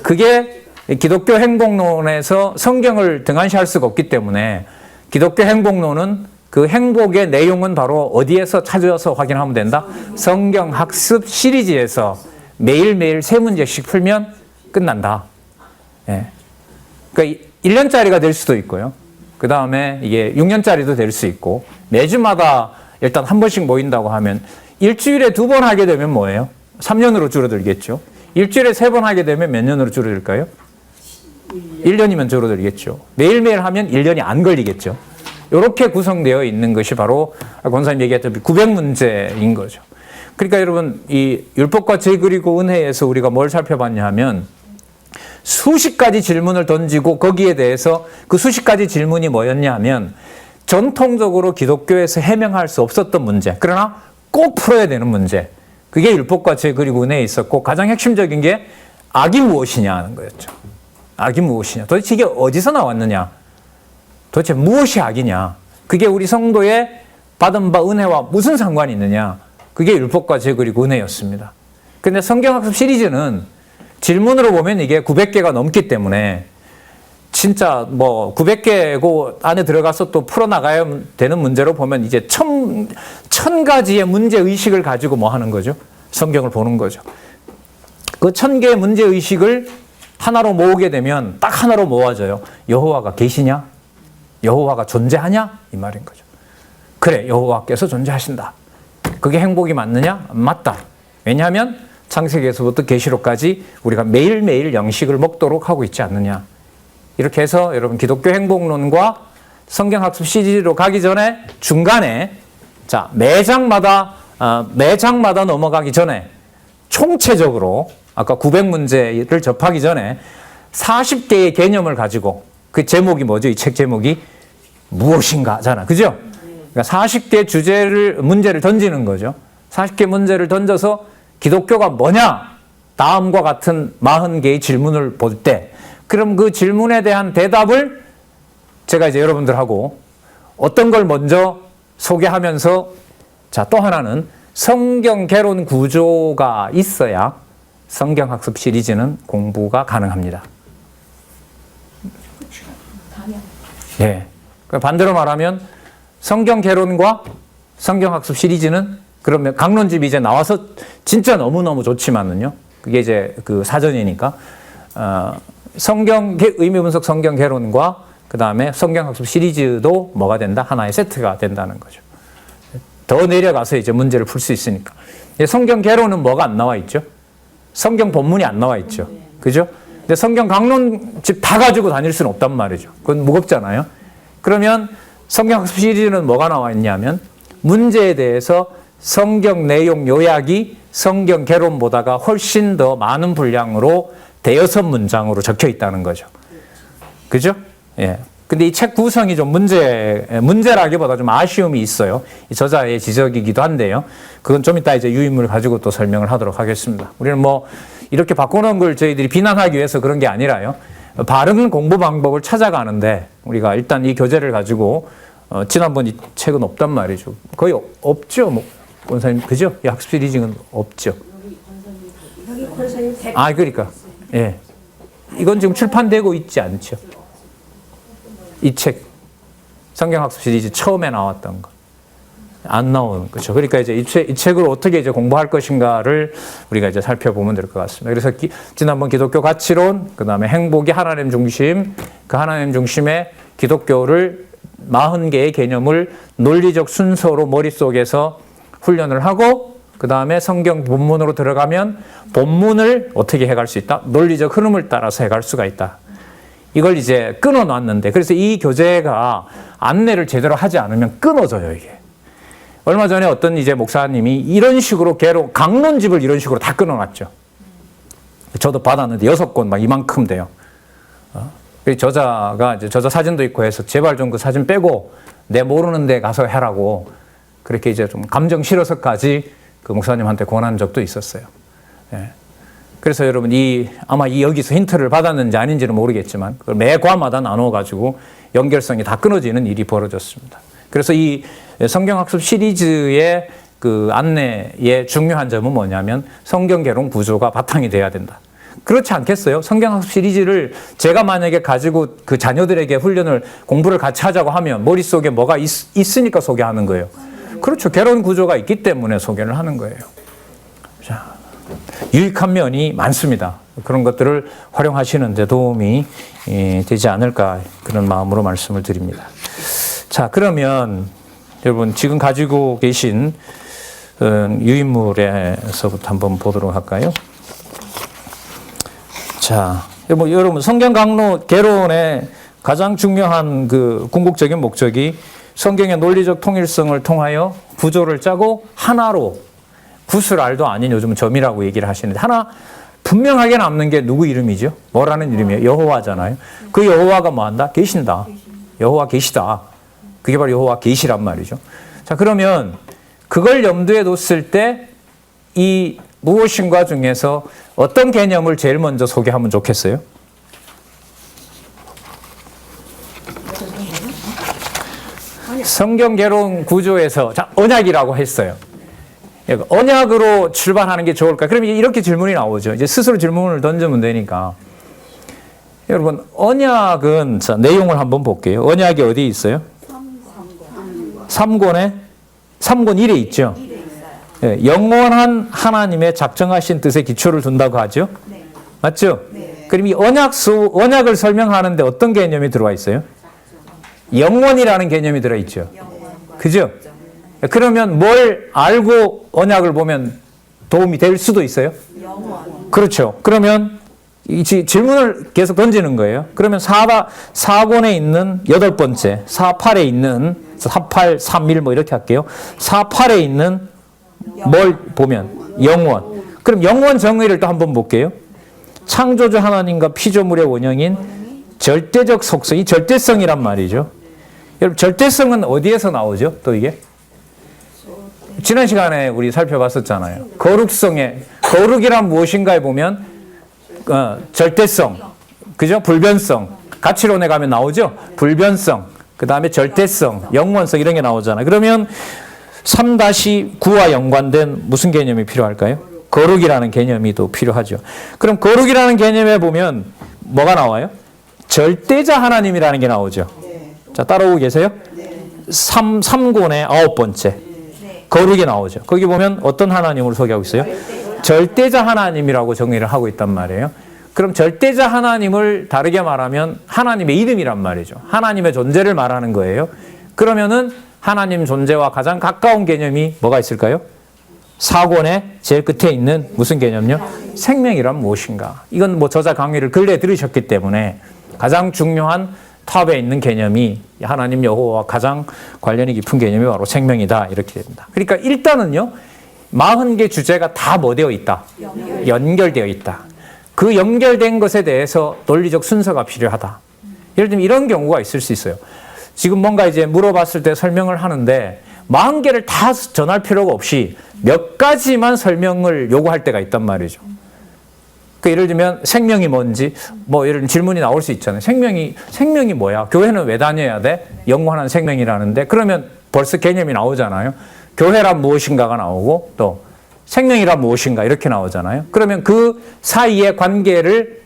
그게 기독교 행복론에서 성경을 등한시할 수가 없기 때문에 기독교 행복론은 그 행복의 내용은 바로 어디에서 찾아서 확인하면 된다? 성경 학습 시리즈에서 매일매일 3문제씩 풀면 끝난다. 예. 그러니까 1년짜리가 될 수도 있고요. 그 다음에 이게 6년짜리도 될 수 있고 매주마다 일단 한 번씩 모인다고 하면 일주일에 2번 하게 되면 뭐예요? 3년으로 줄어들겠죠. 일주일에 3번 하게 되면 몇 년으로 줄어들까요? 1년이면 줄어들겠죠. 매일매일 하면 1년이 안 걸리겠죠. 이렇게 구성되어 있는 것이 바로 권사님 얘기했던 900문제인 거죠. 그러니까 여러분 이 율법과 제 그리고 은혜에서 우리가 뭘 살펴봤냐 하면 수십 가지 질문을 던지고 거기에 대해서 그 수십 가지 질문이 뭐였냐 하면 전통적으로 기독교에서 해명할 수 없었던 문제, 그러나 꼭 풀어야 되는 문제, 그게 율법과 제 그리고 은혜에 있었고 가장 핵심적인 게 악이 무엇이냐 하는 거였죠. 악이 무엇이냐? 도대체 이게 어디서 나왔느냐? 도대체 무엇이 악이냐? 그게 우리 성도의 받은 바 은혜와 무슨 상관이 있느냐? 그게 율법과 제 그리고 은혜였습니다. 그런데 성경학습 시리즈는 질문으로 보면 이게 900개가 넘기 때문에 진짜 뭐 900개고 안에 들어가서 또 풀어나가야 되는 문제로 보면 이제 천 가지의 문제의식을 가지고 뭐 하는 거죠? 성경을 보는 거죠. 그 1000개의 문제의식을 하나로 모으게 되면 딱 하나로 모아져요. 여호와가 계시냐? 여호와가 존재하냐? 이 말인 거죠. 그래, 여호와께서 존재하신다. 그게 행복이 맞느냐? 맞다. 왜냐하면 창세기에서부터 계시록까지 우리가 매일매일 양식을 먹도록 하고 있지 않느냐. 이렇게 해서 여러분 기독교 행복론과 성경학습 시리즈로 가기 전에 중간에 자 매장마다 넘어가기 전에 총체적으로 아까 900문제를 접하기 전에 40개의 개념을 가지고 그 제목이 뭐죠? 이 책 제목이 무엇인가잖아. 그죠? 그러니까 40개 문제를 던지는 거죠. 40개 문제를 던져서 기독교가 뭐냐? 다음과 같은 40개의 질문을 볼 때 그럼 그 질문에 대한 대답을 제가 이제 여러분들하고 어떤 걸 먼저 소개하면서 자, 또 하나는 성경 개론 구조가 있어야 성경학습 시리즈는 공부가 가능합니다. 예. 반대로 말하면 성경 개론과 성경학습 시리즈는 그러면 강론집이 이제 나와서 진짜 너무너무 좋지만은요. 그게 이제 그 사전이니까 성경 의미 분석 성경 개론과 그 다음에 성경학습 시리즈도 뭐가 된다? 하나의 세트가 된다는 거죠. 더 내려가서 이제 문제를 풀 수 있으니까. 성경 개론은 뭐가 안 나와 있죠? 성경 본문이 안 나와 있죠. 그죠? 근데 성경 강론집 다 가지고 다닐 수는 없단 말이죠. 그건 무겁잖아요. 그러면 성경학습 시리즈는 뭐가 나와 있냐면 문제에 대해서 성경 내용 요약이 성경 개론보다가 훨씬 더 많은 분량으로 대여섯 문장으로 적혀 있다는 거죠. 그죠? 예. 근데 이 책 구성이 좀 문제라기보다 좀 아쉬움이 있어요. 이 저자의 지적이기도 한데요. 그건 좀 이따 이제 유인물 가지고 또 설명을 하도록 하겠습니다. 우리는 뭐 이렇게 바꾸는 걸 저희들이 비난하기 위해서 그런 게 아니라요. 바른 공부 방법을 찾아가는데 우리가 일단 이 교재를 가지고 지난번 이 책은 없단 말이죠. 거의 없죠. 뭐 권사님 그죠? 이 학습 시리즈는 없죠. 아 그러니까 예. 이건 지금 출판되고 있지 않죠. 이 책 성경학습 시리즈 처음에 나왔던 거 안 나오는 거죠. 그러니까 이제 이 책을 어떻게 이제 공부할 것인가를 우리가 이제 살펴보면 될 것 같습니다. 그래서 지난번 기독교 가치론, 그 다음에 행복이 하나님 중심, 그 하나님 중심의 기독교를 40개의 개념을 논리적 순서로 머릿속에서 훈련을 하고 그 다음에 성경 본문으로 들어가면 본문을 어떻게 해갈 수 있다? 논리적 흐름을 따라서 해갈 수가 있다. 이걸 이제 끊어놨는데 그래서 이 교재가 안내를 제대로 하지 않으면 끊어져요, 이게. 얼마 전에 어떤 이제 목사님이 이런 식으로 강론집을 이런 식으로 다 끊어놨죠. 저도 받았는데 6권 막 이만큼 돼요. 저자가 이제 저자 사진도 있고 해서 제발 좀 그 사진 빼고 내 모르는 데 가서 해라고 그렇게 이제 좀 감정 실어서까지 그 목사님한테 권한 적도 있었어요. 예. 그래서 여러분 아마 여기서 힌트를 받았는지 아닌지는 모르겠지만 그걸 매 과마다 나눠가지고 연결성이 다 끊어지는 일이 벌어졌습니다. 그래서 이 성경학습 시리즈의 그 안내의 중요한 점은 뭐냐면 성경 개론 구조가 바탕이 돼야 된다. 그렇지 않겠어요? 성경학습 시리즈를 제가 만약에 가지고 그 자녀들에게 공부를 같이 하자고 하면 머릿속에 뭐가 있으니까 소개하는 거예요. 그렇죠. 개론 구조가 있기 때문에 소개를 하는 거예요. 자, 유익한 면이 많습니다. 그런 것들을 활용하시는 데 도움이 되지 않을까 그런 마음으로 말씀을 드립니다. 자, 그러면 여러분 지금 가지고 계신 유인물에서부터 한번 보도록 할까요? 자, 여러분 성경 강론 개론의 가장 중요한 그 궁극적인 목적이 성경의 논리적 통일성을 통하여 구조를 짜고 하나로 구슬알도 아닌 요즘은 점이라고 얘기를 하시는데 하나 분명하게 남는 게 누구 이름이죠? 뭐라는 이름이에요? 여호와잖아요. 그 여호와가 뭐한다? 계신다. 여호와 계시다. 그게 바로 여호와 계시란 말이죠. 자, 그러면 그걸 염두에 뒀을 때 이 무엇인가 중에서 어떤 개념을 제일 먼저 소개하면 좋겠어요? 성경 개론 구조에서 자, 언약이라고 했어요. 언약으로 출발하는 게 좋을까? 그럼 이렇게 질문이 나오죠. 이제 스스로 질문을 던지면 되니까. 여러분, 언약은 자, 내용을 한번 볼게요. 언약이 어디 있어요? 3권에 3권 1에 있죠. 네, 영원한 하나님의 작정하신 뜻에 기초를 둔다고 하죠. 네. 맞죠? 네. 그럼 이 언약을 설명하는데 어떤 개념이 들어와 있어요? 영원이라는 개념이 들어 있죠. 그죠? 그러면 뭘 알고 언약을 보면 도움이 될 수도 있어요? 그렇죠. 그러면 이 질문을 계속 던지는 거예요. 그러면 4권에 있는 8번째, 4.8에 있는 4.8, 3.1 뭐 이렇게 할게요. 4.8에 있는 뭘 보면 영원. 그럼 영원 정의를 또 한번 볼게요. 창조주 하나님과 피조물의 원형인 절대적 속성, 이 절대성이란 말이죠. 여러분, 절대성은 어디에서 나오죠? 또 이게? 지난 시간에 우리 살펴봤었잖아요. 거룩이란 무엇인가에 보면 절대성, 그죠? 불변성, 가치론에 가면 나오죠? 불변성, 그 다음에 절대성, 영원성 이런 게 나오잖아요. 그러면 3-9와 연관된 무슨 개념이 필요할까요? 거룩이라는 개념이 또 필요하죠. 그럼 거룩이라는 개념에 보면 뭐가 나와요? 절대자 하나님이라는 게 나오죠. 자, 따라오고 계세요? 3권의 9번째. 거룩이 나오죠. 거기 보면 어떤 하나님으로 소개하고 있어요? 절대자 하나님이라고 정의를 하고 있단 말이에요. 그럼 절대자 하나님을 다르게 말하면 하나님의 이름이란 말이죠. 하나님의 존재를 말하는 거예요. 그러면은 하나님 존재와 가장 가까운 개념이 뭐가 있을까요? 4권의 제일 끝에 있는 무슨 개념요? 생명이란 무엇인가? 이건 뭐 저자 강의를 근래에 들으셨기 때문에 가장 중요한 탑에 있는 개념이 하나님 여호와와 가장 관련이 깊은 개념이 바로 생명이다. 이렇게 됩니다. 그러니까 일단은요. 40개 주제가 다 뭐 되어 있다? 연결되어 있다. 그 연결된 것에 대해서 논리적 순서가 필요하다. 예를 들면 이런 경우가 있을 수 있어요. 지금 뭔가 이제 물어봤을 때 설명을 하는데 40개를 다 전할 필요가 없이 몇 가지만 설명을 요구할 때가 있단 말이죠. 그 예를 들면 생명이 뭔지 뭐 이런 질문이 나올 수 있잖아요. 생명이 뭐야? 교회는 왜 다녀야 돼? 영원한 생명이라는데 그러면 벌써 개념이 나오잖아요. 교회란 무엇인가가 나오고 또 생명이란 무엇인가 이렇게 나오잖아요. 그러면 그 사이의 관계를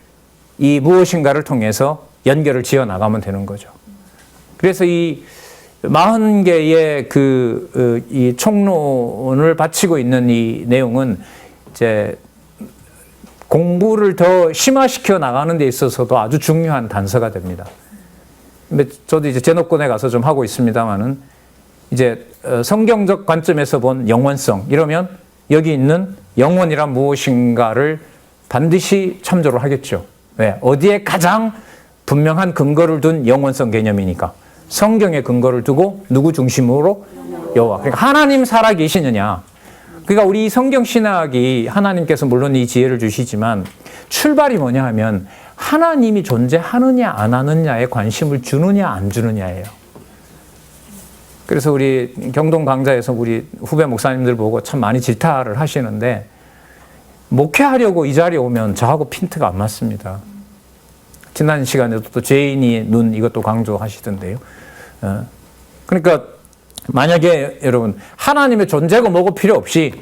이 무엇인가를 통해서 연결을 지어 나가면 되는 거죠. 그래서 이 40개의 이 총론을 바치고 있는 이 내용은 이제 공부를 더 심화시켜 나가는 데 있어서도 아주 중요한 단서가 됩니다. 근데 저도 이제 제노권에 가서 좀 하고 있습니다만은 이제 성경적 관점에서 본 영원성 이러면 여기 있는 영원이란 무엇인가를 반드시 참조를 하겠죠. 왜? 어디에 가장 분명한 근거를 둔 영원성 개념이니까. 성경에 근거를 두고 누구 중심으로? 여호와. 그러니까 하나님 살아계시느냐. 그러니까 우리 성경 신학이 하나님께서 물론 이 지혜를 주시지만 출발이 뭐냐 하면 하나님이 존재하느냐 안 하느냐에 관심을 주느냐 안 주느냐예요. 그래서 우리 경동 강좌에서 우리 후배 목사님들 보고 참 많이 질타를 하시는데 목회하려고 이 자리에 오면 저하고 핀트가 안 맞습니다. 지난 시간에도 또 죄인의 눈 이것도 강조하시던데요. 그러니까 만약에 여러분 하나님의 존재고 뭐고 필요 없이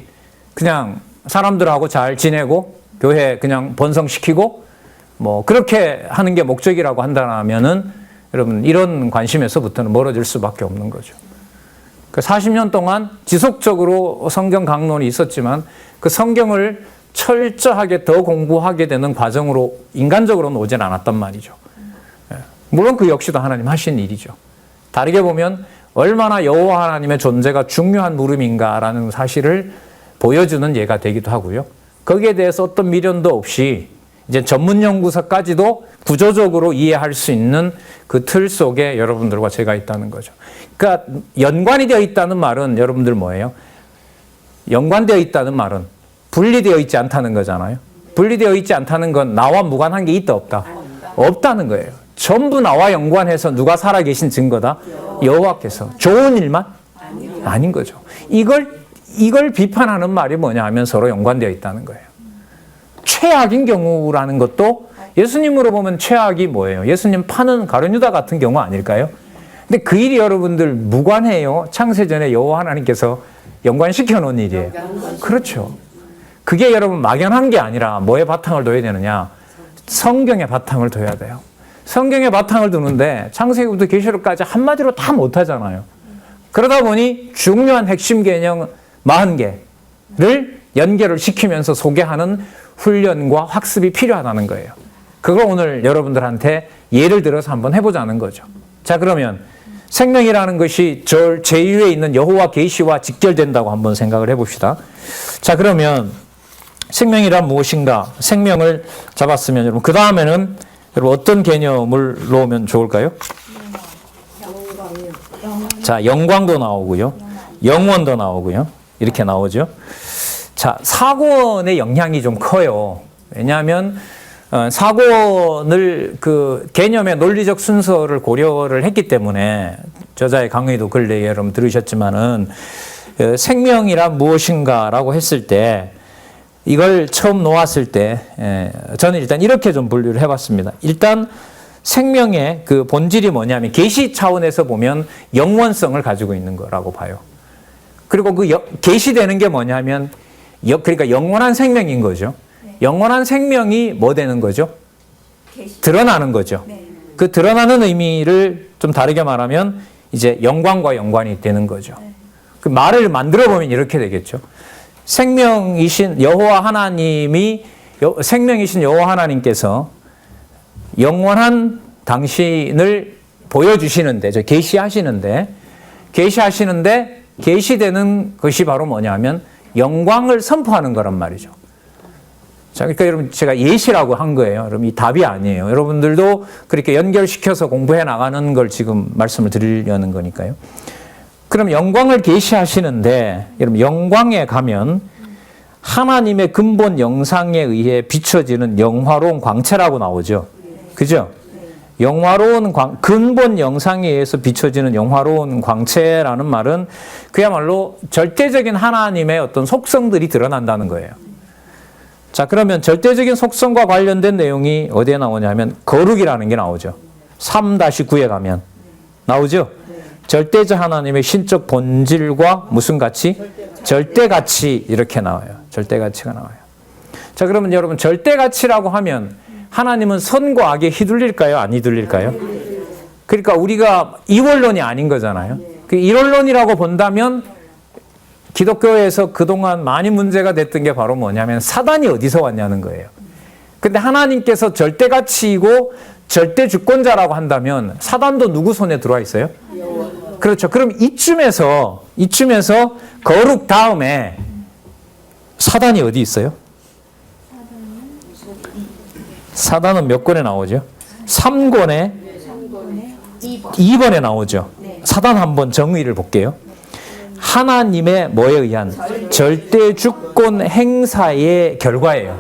그냥 사람들하고 잘 지내고 교회 그냥 번성시키고 뭐 그렇게 하는 게 목적이라고 한다면은 여러분 이런 관심에서부터는 멀어질 수밖에 없는 거죠. 그 40년 동안 지속적으로 성경 강론이 있었지만 그 성경을 철저하게 더 공부하게 되는 과정으로 인간적으로는 오진 않았단 말이죠. 물론 그 역시도 하나님 하신 일이죠. 다르게 보면 얼마나 여호와 하나님의 존재가 중요한 물음인가라는 사실을 보여주는 예가 되기도 하고요. 거기에 대해서 어떤 미련도 없이 이제 전문 연구서까지도 구조적으로 이해할 수 있는 그 틀 속에 여러분들과 제가 있다는 거죠. 그러니까 연관이 되어 있다는 말은 여러분들 뭐예요? 연관되어 있다는 말은 분리되어 있지 않다는 거잖아요. 분리되어 있지 않다는 건 나와 무관한 게 있다 없다? 없다는 거예요. 전부 나와 연관해서 누가 살아계신 증거다? 여호와께서. 좋은 일만? 아닌 거죠. 이걸 비판하는 말이 뭐냐 하면 서로 연관되어 있다는 거예요. 최악인 경우라는 것도 예수님으로 보면 최악이 뭐예요? 예수님 파는 가룟유다 같은 경우 아닐까요? 근데 그 일이 여러분들 무관해요. 창세전에 여호와 하나님께서 연관시켜 놓은 일이에요. 그렇죠. 그게 여러분 막연한 게 아니라 뭐에 바탕을 둬야 되느냐? 성경에 바탕을 둬야 돼요. 성경에 바탕을 두는데 창세기부터 계시록까지 한마디로 다 못하잖아요. 그러다 보니 중요한 핵심 개념 40개를 연결을 시키면서 소개하는 훈련과 학습이 필요하다는 거예요. 그거 오늘 여러분들한테 예를 들어서 한번 해보자는 거죠. 자, 그러면 생명이라는 것이 제2에 있는 여호와 계시와 직결된다고 한번 생각을 해봅시다. 자, 그러면 생명이란 무엇인가? 생명을 잡았으면 여러분 그 다음에는 여러분 어떤 개념을 놓으면 좋을까요? 자, 영광도 나오고요. 영원도 나오고요. 이렇게 나오죠. 자, 사권의 영향이 좀 커요. 왜냐하면 사권을 그 개념의 논리적 순서를 고려를 했기 때문에 저자의 강의도 근래에 여러분 들으셨지만은 생명이란 무엇인가라고 했을 때 이걸 처음 놓았을 때 저는 일단 이렇게 좀 분류를 해봤습니다. 일단 생명의 그 본질이 뭐냐면 계시 차원에서 보면 영원성을 가지고 있는 거라고 봐요. 그리고 그 계시되는 게 뭐냐면 그러니까 영원한 생명인 거죠. 영원한 생명이 뭐 되는 거죠? 드러나는 거죠. 그 드러나는 의미를 좀 다르게 말하면 이제 영광과 연관이 되는 거죠. 그 말을 만들어 보면 이렇게 되겠죠. 생명이신 여호와 하나님이 생명이신 여호와 하나님께서 영원한 당신을 보여주시는데 계시하시는데 계시되는 것이 바로 뭐냐면 영광을 선포하는 거란 말이죠. 자, 그러니까 여러분 제가 예시라고 한 거예요. 여러분 이 답이 아니에요. 여러분들도 그렇게 연결시켜서 공부해 나가는 걸 지금 말씀을 드리려는 거니까요. 그럼 영광을 계시하시는데 여러분 영광에 가면 하나님의 근본 영상에 의해 비춰지는 영화로운 광채라고 나오죠. 그죠? 영화로운 근본 영상에 의해서 비춰지는 영화로운 광채라는 말은 그야말로 절대적인 하나님의 어떤 속성들이 드러난다는 거예요. 자, 그러면 절대적인 속성과 관련된 내용이 어디에 나오냐면 거룩이라는 게 나오죠. 3-9에 가면 나오죠. 절대적 하나님의 신적 본질과 무슨 가치? 절대가치 이렇게 나와요. 절대가치가 나와요. 자, 그러면 여러분 절대가치라고 하면 하나님은 선과 악에 휘둘릴까요? 안 휘둘릴까요? 그러니까 우리가 이원론이 아닌 거잖아요. 그 이원론이라고 본다면 기독교에서 그동안 많이 문제가 됐던 게 바로 뭐냐면 사단이 어디서 왔냐는 거예요. 근데 하나님께서 절대가치이고 절대 주권자라고 한다면 사단도 누구 손에 들어와 있어요? 그렇죠. 그럼 이쯤에서 거룩 다음에 사단이 어디 있어요? 사단은 몇 권에 나오죠? 3권에 2번에 나오죠. 사단 한번 정의를 볼게요. 하나님의 뭐에 의한 절대 주권 행사의 결과예요.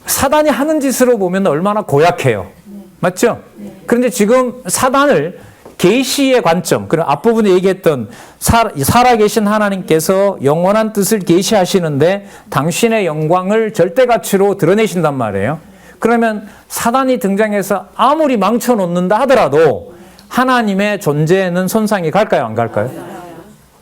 사단이 하는 짓으로 보면 얼마나 고약해요. 맞죠? 그런데 지금 사단을 계시의 관점, 그럼 앞부분에 얘기했던 살아계신 하나님께서 영원한 뜻을 계시하시는데 당신의 영광을 절대가치로 드러내신단 말이에요. 그러면 사단이 등장해서 아무리 망쳐놓는다 하더라도 하나님의 존재에는 손상이 갈까요? 안 갈까요?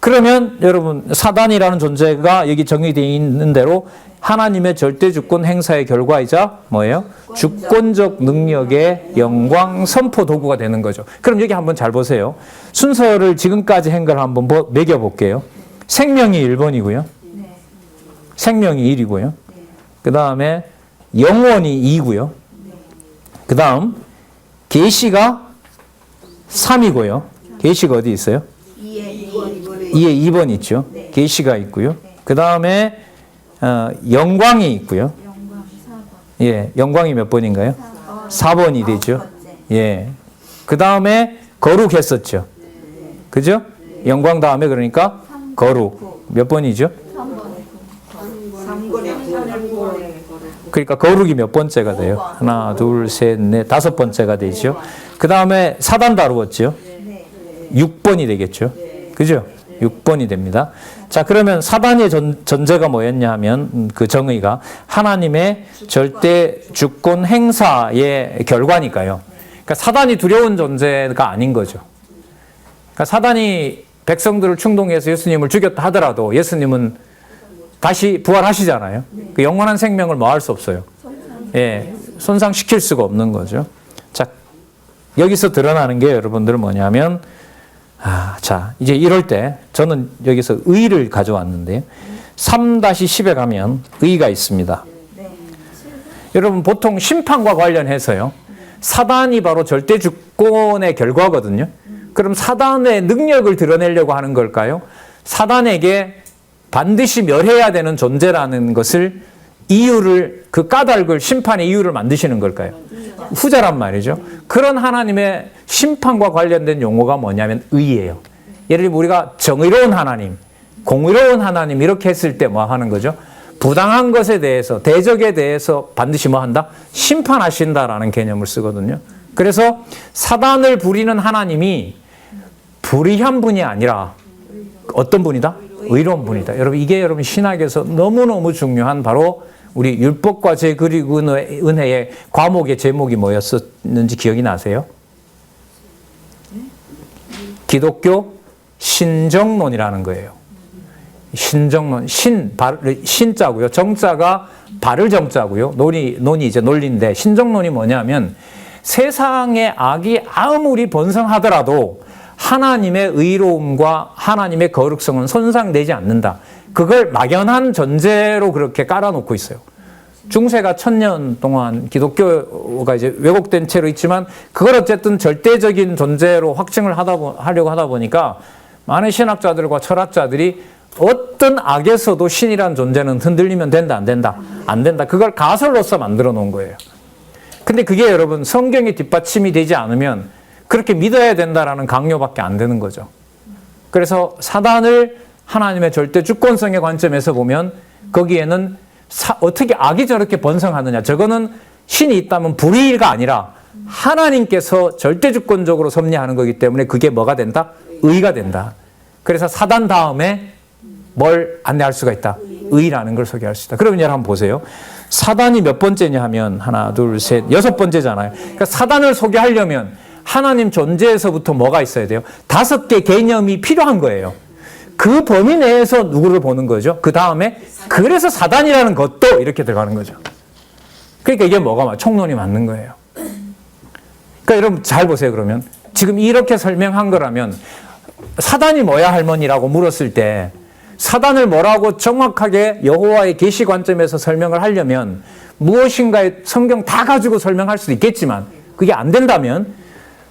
그러면 여러분 사단이라는 존재가 여기 정의되어 있는 대로 하나님의 절대주권 행사의 결과이자 뭐예요? 주권적 능력의 영광 선포 도구가 되는 거죠. 그럼 여기 한번 잘 보세요. 순서를 지금까지 한 걸 한번 매겨볼게요. 생명이 1번이고요. 생명이 1이고요. 그 다음에 영원이 2고요. 그 다음 계시가 3이고요. 계시가 어디 있어요? 2에 2번 있죠. 계시가 있고요. 그 다음에 영광이 있고요. 예, 영광이 몇 번인가요? 4번이 되죠. 예. 그 다음에 거룩했었죠. 그죠? 영광 다음에 그러니까 거룩. 몇 번이죠? 그러니까 거룩이 몇 번째가 돼요? 하나, 둘, 셋, 넷, 5번째가 되죠. 그 다음에 사단 다루었죠. 6번이 되겠죠. 그죠? 6번이 됩니다. 자, 그러면 사단의 전제가 뭐였냐 하면 그 정의가 하나님의 절대 주권 행사의 결과니까요. 그러니까 사단이 두려운 존재가 아닌 거죠. 그러니까 사단이 백성들을 충동해서 예수님을 죽였다 하더라도 예수님은 다시 부활하시잖아요. 그 영원한 생명을 뭐 할 수 없어요. 예, 손상시킬 수가 없는 거죠. 자, 여기서 드러나는 게 여러분들 뭐냐면, 자, 이제 이럴 때 저는 여기서 의를 가져왔는데요. 3-10에 가면 의가 있습니다. 여러분 보통 심판과 관련해서요. 사단이 바로 절대 주권의 결과거든요. 그럼 사단의 능력을 드러내려고 하는 걸까요? 사단에게 반드시 멸해야 되는 존재라는 것을 이유를, 그 까닭을, 심판의 이유를 만드시는 걸까요? 후자란 말이죠. 그런 하나님의 심판과 관련된 용어가 뭐냐면 의예요. 예를 들면 우리가 정의로운 하나님, 공의로운 하나님 이렇게 했을 때 뭐 하는 거죠? 부당한 것에 대해서, 대적에 대해서 반드시 뭐 한다? 심판하신다라는 개념을 쓰거든요. 그래서 사단을 부리는 하나님이 불의한 분이 아니라 어떤 분이다? 의로운 분이다. 여러분 이게 여러분 신학에서 너무너무 중요한 바로 우리 율법과 죄 그리고 은혜의 과목의 제목이 뭐였었는지 기억이 나세요? 기독교 신정론이라는 거예요. 신정론, 신자고요. 정자가 바를 정자고요. 논이 이제 논리인데 신정론이 뭐냐면 세상의 악이 아무리 번성하더라도 하나님의 의로움과 하나님의 거룩성은 손상되지 않는다. 그걸 막연한 전제로 그렇게 깔아놓고 있어요. 중세가 1000년 동안 기독교가 이제 왜곡된 채로 있지만 그걸 어쨌든 절대적인 존재로 확증을 하려고 하다 보니까 많은 신학자들과 철학자들이 어떤 악에서도 신이란 존재는 흔들리면 된다, 안 된다? 안 된다. 그걸 가설로서 만들어 놓은 거예요. 근데 그게 여러분 성경에 뒷받침이 되지 않으면 그렇게 믿어야 된다라는 강요밖에 안 되는 거죠. 그래서 사단을 하나님의 절대 주권성의 관점에서 보면 거기에는 어떻게 악이 저렇게 번성하느냐. 저거는 신이 있다면 불의가 아니라 하나님께서 절대 주권적으로 섭리하는 거기 때문에 그게 뭐가 된다? 의가 된다. 그래서 사단 다음에 뭘 안내할 수가 있다? 의라는 걸 소개할 수 있다. 그러면 여러분 한번 보세요. 사단이 몇 번째냐 하면 하나, 둘, 셋, 6번째잖아요. 그러니까 사단을 소개하려면 하나님 존재에서부터 뭐가 있어야 돼요? 5개 개념이 필요한 거예요. 그 범위 내에서 누구를 보는 거죠? 그 다음에 그래서 사단이라는 것도 이렇게 들어가는 거죠. 그러니까 이게 뭐가 총론이 맞는 거예요. 그러니까 여러분 잘 보세요. 그러면 지금 이렇게 설명한 거라면 사단이 뭐야 할머니라고 물었을 때 사단을 뭐라고 정확하게 여호와의 계시 관점에서 설명을 하려면 무엇인가에 성경 다 가지고 설명할 수도 있겠지만 그게 안 된다면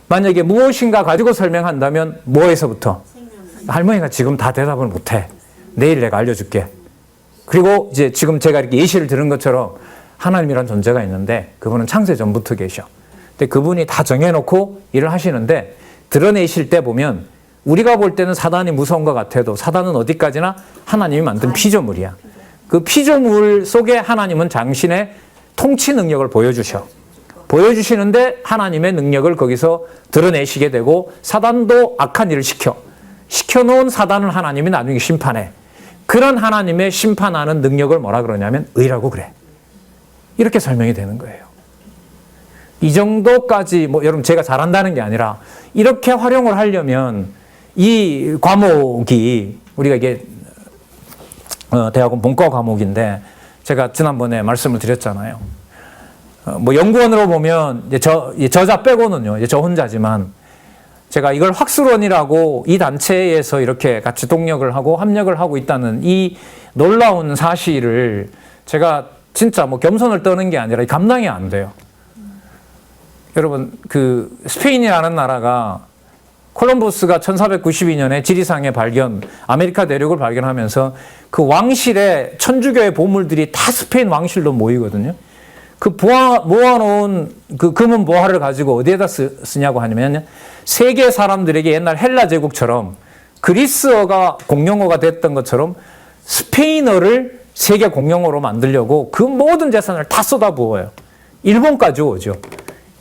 만약에 무엇인가 가지고 설명한다면 뭐에서부터? 할머니가 지금 다 대답을 못해. 내일 내가 알려줄게. 그리고 이제 지금 제가 이렇게 예시를 들은 것처럼 하나님이란 존재가 있는데 그분은 창세 전부터 계셔. 근데 그분이 다 정해놓고 일을 하시는데 드러내실 때 보면 우리가 볼 때는 사단이 무서운 것 같아도 사단은 어디까지나 하나님이 만든 피조물이야. 그 피조물 속에 하나님은 당신의 통치 능력을 보여주시는데 하나님의 능력을 거기서 드러내시게 되고 사단도 악한 일을 시켜놓은 사단을 하나님이 나중에 심판해. 그런 하나님의 심판하는 능력을 뭐라 그러냐면 의라고 그래. 이렇게 설명이 되는 거예요. 이 정도까지 뭐 여러분 제가 잘한다는 게 아니라 이렇게 활용을 하려면 이 과목이 우리가 이게 대학원 본과 과목인데 제가 지난번에 말씀을 드렸잖아요. 뭐 연구원으로 보면 이제 저자 빼고는요. 이제 저 혼자지만 제가 이걸 학술원이라고 이 단체에서 이렇게 같이 동력을 하고 합력을 하고 있다는 이 놀라운 사실을 제가 진짜 뭐 겸손을 떠는 게 아니라 감당이 안 돼요. 여러분 그 스페인이라는 나라가 콜럼버스가 1492년에 지리상의 발견, 아메리카 대륙을 발견하면서 그 왕실에 천주교의 보물들이 다 스페인 왕실로 모이거든요. 그 모아놓은 그 금은 보화를 가지고 어디에다 쓰냐고 하냐면 세계 사람들에게 옛날 헬라 제국처럼 그리스어가 공용어가 됐던 것처럼 스페인어를 세계 공용어로 만들려고 그 모든 재산을 다 쏟아부어요. 일본까지 오죠.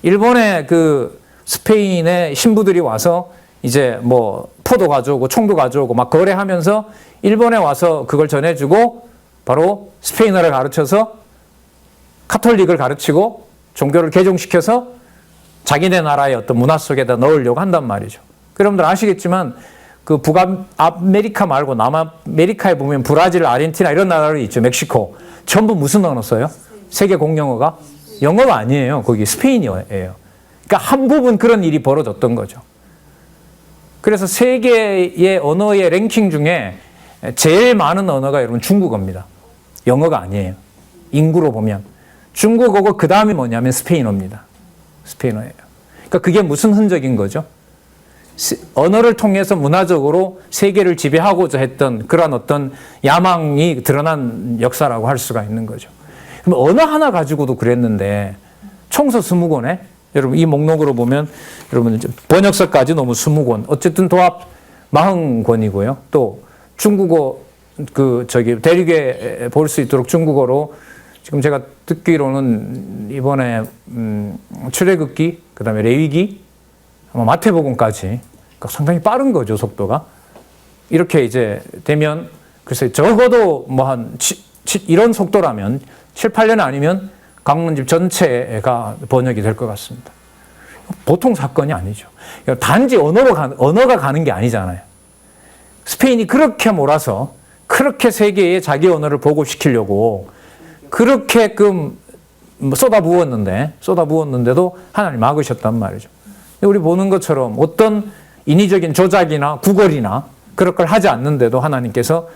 일본의 그 스페인의 신부들이 와서 이제 뭐 포도 가져오고 총도 가져오고 막 거래하면서 일본에 와서 그걸 전해주고 바로 스페인어를 가르쳐서 카톨릭을 가르치고 종교를 개종시켜서 자기네 나라의 어떤 문화 속에다 넣으려고 한단 말이죠. 여러분들 아시겠지만 그 북아메리카 말고 남아메리카에 보면 브라질, 아르헨티나 이런 나라들 있죠. 멕시코. 전부 무슨 언어 써요? 세계 공용어가? 영어가 아니에요. 거기 스페인어예요. 그러니까 한 부분 그런 일이 벌어졌던 거죠. 그래서 세계의 언어의 랭킹 중에 제일 많은 언어가 여러분 중국어입니다. 영어가 아니에요. 인구로 보면. 중국어고 그 다음이 뭐냐면 스페인어입니다. 스페인어예요. 그러니까 그게 무슨 흔적인 거죠? 언어를 통해서 문화적으로 세계를 지배하고자 했던 그런 어떤 야망이 드러난 역사라고 할 수가 있는 거죠. 그럼 언어 하나 가지고도 그랬는데 총서 20권에 여러분 이 목록으로 보면 여러분 번역서까지 너무 20권 어쨌든 도합 40권이고요. 또 중국어 대륙에 볼 수 있도록 중국어로 지금 제가 듣기로는 이번에 출애굽기 그다음에 레위기 마태복음까지 그러니까 상당히 빠른 거죠, 속도가. 이렇게 이제 되면 글쎄 적어도 뭐 이런 속도라면 7, 8년 아니면 강론집 전체가 번역이 될 것 같습니다. 보통 사건이 아니죠. 단지 언어가 가는 게 아니잖아요. 스페인이 그렇게 몰아서 그렇게 세계에 자기 언어를 보고시키려고 그렇게끔 쏟아부었는데도 하나님 막으셨단 말이죠. 우리 보는 것처럼 어떤 인위적인 조작이나 구걸이나 그런 걸 하지 않는데도 하나님께서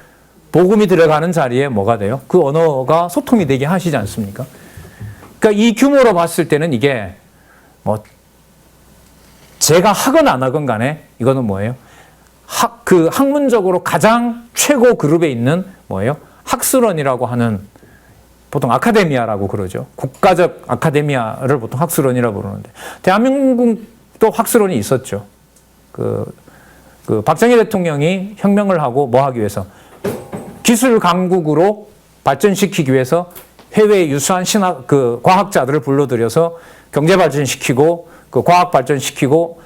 복음이 들어가는 자리에 뭐가 돼요? 그 언어가 소통이 되게 하시지 않습니까? 그러니까 이 규모로 봤을 때는 이게 뭐 제가 하건 안 하건 간에 이거는 뭐예요? 학문적으로 가장 최고 그룹에 있는 뭐예요? 학술원이라고 하는 보통 아카데미아라고 그러죠. 국가적 아카데미아를 보통 학술원이라고 부르는데 대한민국도 학술원이 있었죠. 그 박정희 대통령이 혁명을 하고 뭐 하기 위해서 기술 강국으로 발전시키기 위해서 해외에 유수한 과학자들을 불러들여서 경제 발전시키고 과학 발전시키고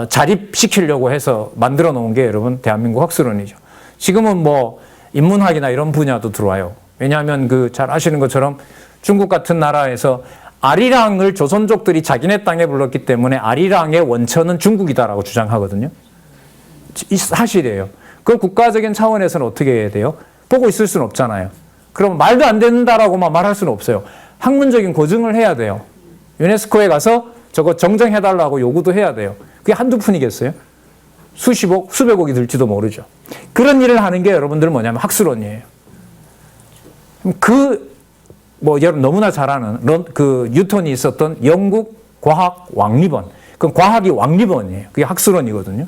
자립시키려고 해서 만들어 놓은 게 여러분 대한민국 학술원이죠. 지금은 뭐 인문학이나 이런 분야도 들어와요. 왜냐하면 잘 아시는 것처럼 중국 같은 나라에서 아리랑을 조선족들이 자기네 땅에 불렀기 때문에 아리랑의 원천은 중국이다라고 주장하거든요. 사실이에요. 그걸 국가적인 차원에서는 어떻게 해야 돼요? 보고 있을 수는 없잖아요. 그럼 말도 안 된다라고만 말할 수는 없어요. 학문적인 고증을 해야 돼요. 유네스코에 가서 저거 정정해달라고 요구도 해야 돼요. 그게 한두 푼이겠어요? 수십억, 수백억이 들지도 모르죠. 그런 일을 하는 게 여러분들은 뭐냐면 학술원이에요. 여러분 너무나 잘 아는 뉴턴이 있었던 영국 과학 왕리본. 그건 과학이 왕리본이에요. 그게 학술원이거든요.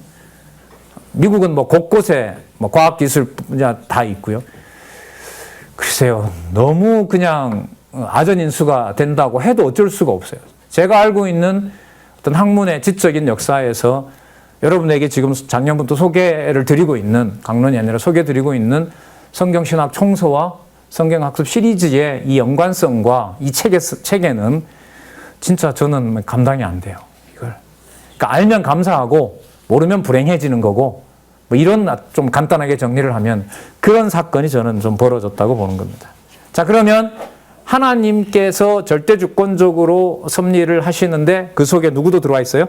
미국은 곳곳에 과학기술 분야 다 있고요. 글쎄요, 너무 그냥 아전인수가 된다고 해도 어쩔 수가 없어요. 제가 알고 있는 어떤 학문의 지적인 역사에서 여러분에게 지금 작년부터 소개를 드리고 있는, 강론이 아니라 소개드리고 있는 성경신학 총서와 성경학습 시리즈의 이 연관성과 이 책에는 진짜 저는 감당이 안 돼요. 이걸. 그러니까 알면 감사하고 모르면 불행해지는 거고 이런 좀 간단하게 정리를 하면 그런 사건이 저는 좀 벌어졌다고 보는 겁니다. 자, 그러면 하나님께서 절대주권적으로 섭리를 하시는데 그 속에 누구도 들어와 있어요?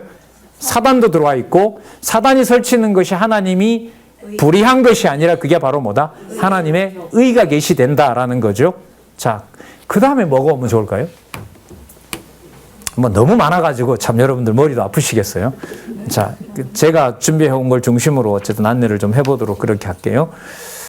사단도 들어와 있고 사단이 설치는 것이 하나님이 불의한 것이 아니라 그게 바로 뭐다? 하나님의 의가 계시된다라는 거죠. 자, 그 다음에 뭐가 오면 좋을까요? 너무 많아가지고 참 여러분들 머리도 아프시겠어요. 자, 제가 준비해온 걸 중심으로 어쨌든 안내를 좀 해보도록 그렇게 할게요.